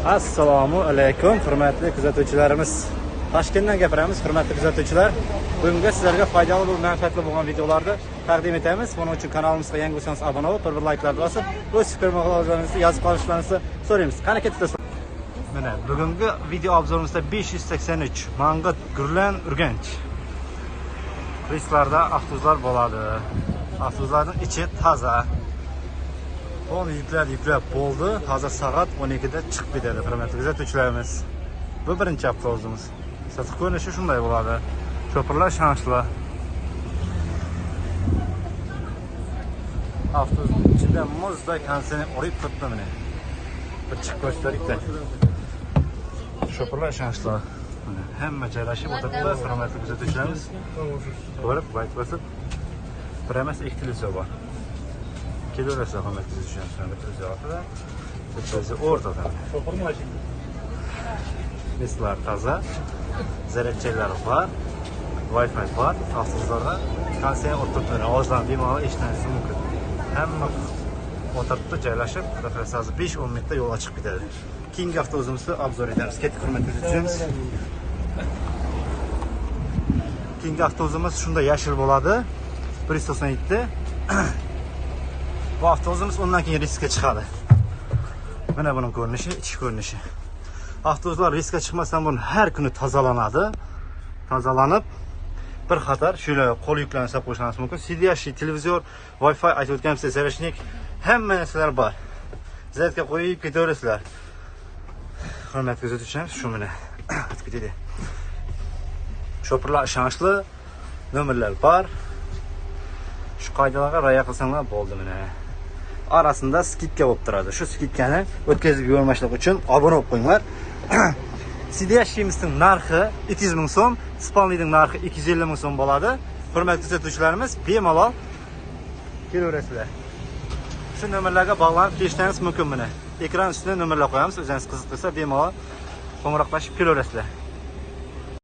Assalomu alaykum, hurmatli kuzatuvchilarimiz. Toshkentdan gapiramiz, hurmatli kuzatuvchilar. Bugungi sizlarga foydali va manfaatli bo'lgan videolarni taqdim etamiz. Buning uchun kanalimizga yangi bo'lsangiz obuna bo'lib, bir layklarni bosib, o'z fikr-mulohazalaringizni yozib qolishlaringizni so'raymiz. Qani ketdi. Mana bugungi video obzorimizda 583 Mang'it Gurlan Urganch reyslarda avtobuslar bo'ladi. Avtobuslarning ichi toza. Onu yüklab bo'ldi. Hozir soat 12 da chiqib ketadi. Hurmatli kuzatuvchilarimiz. Bu birinchi avtobusimiz. Sotib ko'rinishi shunday bo'ladi. Cho'pirlar shanshli. Avtobus ichida muzdek konsini urib turibdi mana. Bir chiqib ko'rsataylik-da. Cho'pirlar shanshli. Mana hamma joylashib o'tiribdi. Hurmatli kuzatuvchilarimiz. Ko'rib, bayt-basib. Bir emas, ikki televizor bor. Kelirse hürmetli izleyiciler, bizi ortada. Misler taza, zaryadçiler var, Wi-Fi var, avtobuslarda konser oturtmaları, ağızdan bemalol eshitilishi mumkin. Hamma o'tiribdi, joylashib, hozir 5-10 minutda yo'lga chiqib ketadi. Keyingi avtobusimizni obzor etamiz. Ketdik, hurmatli izleyicilerimiz. Keyingi avtobusimiz shunda yashil bo'ladi. 197. Bu avtobusimiz ondan keyin riskka chiqadi. Mana buning ko'rinishi, ichki ko'rinishi. Avtobuslar riskka chiqmasdan buni har kuni tozalanadi. Tozalanib, bir qator shular qo'l yuklansa qo'shish mumkin. CD, televizor, Wi-Fi, aytayotganimiz zarashnik, hamma narsalar bor. Zaryadga qo'yib ketaverasizlar. Hurmatli kuzatuvchilar, shu mana. Ketdi. Cho'pirlar ishonchli, nomerlar bor. Shu qoidalarga rioya qilsanglar bo'ldi mana. Arasında skidka bo'lib turadi. Shu skidkani o'tkazib yubormaslik uchun obuna bo'lib qo'yinglar. CD'imizning narxi 200 ming so'm, Spalnining narxi 250 ming so'm bo'ladi. Hurmatli kuzatuvchilarimiz, bemalol kelaverasizlar. Shu nomerlarga bog'lanib kelishingiz mumkin mana. Ekran ustida nomerlar qo'yamiz. O'zingiz qiziqsa bemalol qo'ng'iroqlashib kelaverasizlar.